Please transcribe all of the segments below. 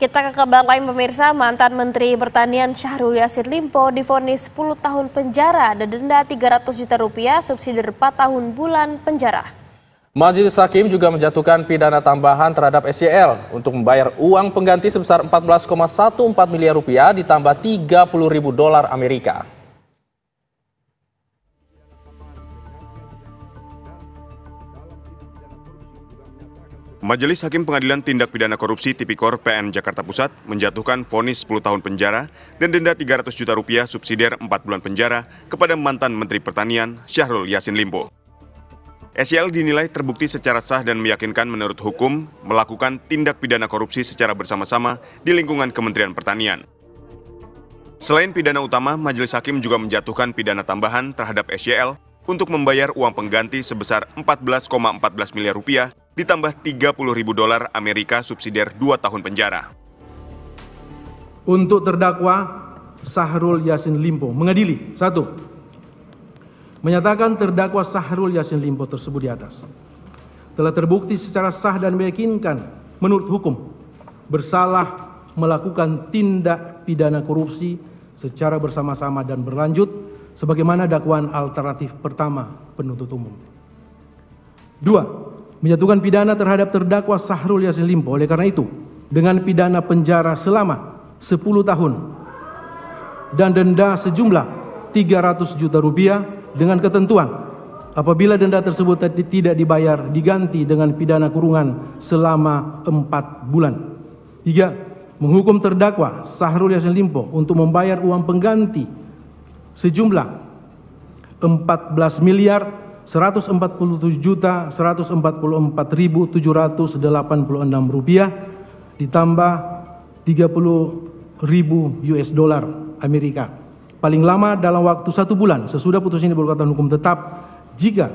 Kita ke kabar lain pemirsa, mantan Menteri Pertanian Syahrul Yassin Limpo divonis 10 tahun penjara dan denda 300 juta rupiah subsidi 4 tahun bulan penjara. Majelis Hakim juga menjatuhkan pidana tambahan terhadap SYL untuk membayar uang pengganti sebesar 14,14 miliar rupiah ditambah $30.000 Amerika. Majelis Hakim Pengadilan Tindak Pidana Korupsi Tipikor PN Jakarta Pusat menjatuhkan vonis 10 tahun penjara dan denda 300 juta rupiah subsidiar 4 bulan penjara kepada mantan Menteri Pertanian Syahrul Yassin Limpo. SYL dinilai terbukti secara sah dan meyakinkan menurut hukum melakukan tindak pidana korupsi secara bersama-sama di lingkungan Kementerian Pertanian. Selain pidana utama, Majelis Hakim juga menjatuhkan pidana tambahan terhadap SYL untuk membayar uang pengganti sebesar 14,14 miliar rupiah ditambah $30.000 Amerika subsidiar 2 tahun penjara. Untuk terdakwa Syahrul Yassin Limpo mengadili 1. Menyatakan terdakwa Syahrul Yassin Limpo tersebut di atas telah terbukti secara sah dan meyakinkan menurut hukum bersalah melakukan tindak pidana korupsi secara bersama-sama dan berlanjut sebagaimana dakwaan alternatif pertama penuntut umum. 2. Menjatuhkan pidana terhadap terdakwa Syahrul Yassin Limpo oleh karena itu dengan pidana penjara selama 10 tahun dan denda sejumlah 300 juta rupiah dengan ketentuan apabila denda tersebut tidak dibayar diganti dengan pidana kurungan selama 4 bulan. 3. Menghukum terdakwa Syahrul Yassin Limpo untuk membayar uang pengganti sejumlah 14.147.144.786 rupiah ditambah $30.000 Amerika paling lama dalam waktu 1 bulan sesudah putusan ini berkekuatan hukum tetap. Jika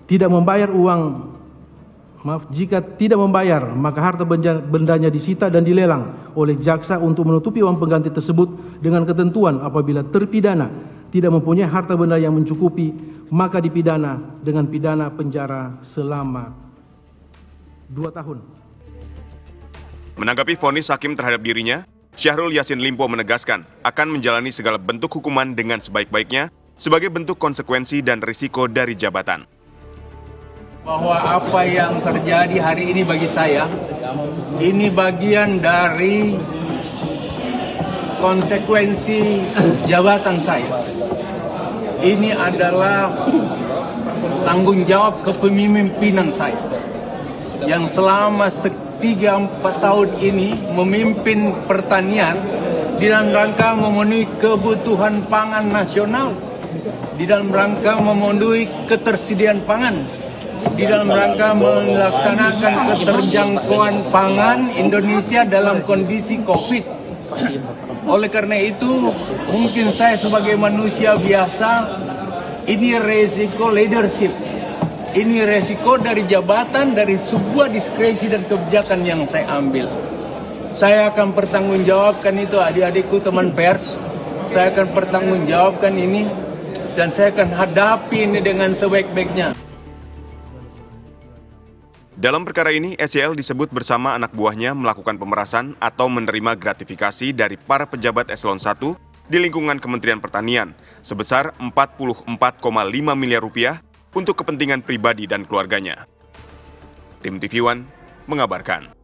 tidak membayar maka harta bendanya disita dan dilelang oleh jaksa untuk menutupi uang pengganti tersebut dengan ketentuan apabila terpidana tidak mempunyai harta benda yang mencukupi maka dipidana dengan pidana penjara selama 2 tahun. Menanggapi vonis hakim terhadap dirinya, Syahrul Yassin Limpo menegaskan akan menjalani segala bentuk hukuman dengan sebaik-baiknya sebagai bentuk konsekuensi dan risiko dari jabatan. Bahwa apa yang terjadi hari ini bagi saya, ini bagian dari konsekuensi jabatan saya. Ini adalah tanggung jawab kepemimpinan saya yang selama 3-4 tahun ini memimpin pertanian di dalam rangka memenuhi kebutuhan pangan nasional, di dalam rangka memenuhi ketersediaan pangan, di dalam rangka melaksanakan keterjangkauan pangan Indonesia dalam kondisi COVID. Oleh karena itu, mungkin saya sebagai manusia biasa, ini resiko leadership. Ini resiko dari jabatan, dari sebuah diskresi dan kebijakan yang saya ambil. Saya akan pertanggungjawabkan itu, adik-adikku teman pers. Saya akan pertanggungjawabkan ini, dan saya akan hadapi ini dengan sebaik-baiknya. Dalam perkara ini, SYL disebut bersama anak buahnya melakukan pemerasan atau menerima gratifikasi dari para pejabat eselon 1 di lingkungan Kementerian Pertanian sebesar 44,5 miliar rupiah untuk kepentingan pribadi dan keluarganya. Tim TV One mengabarkan.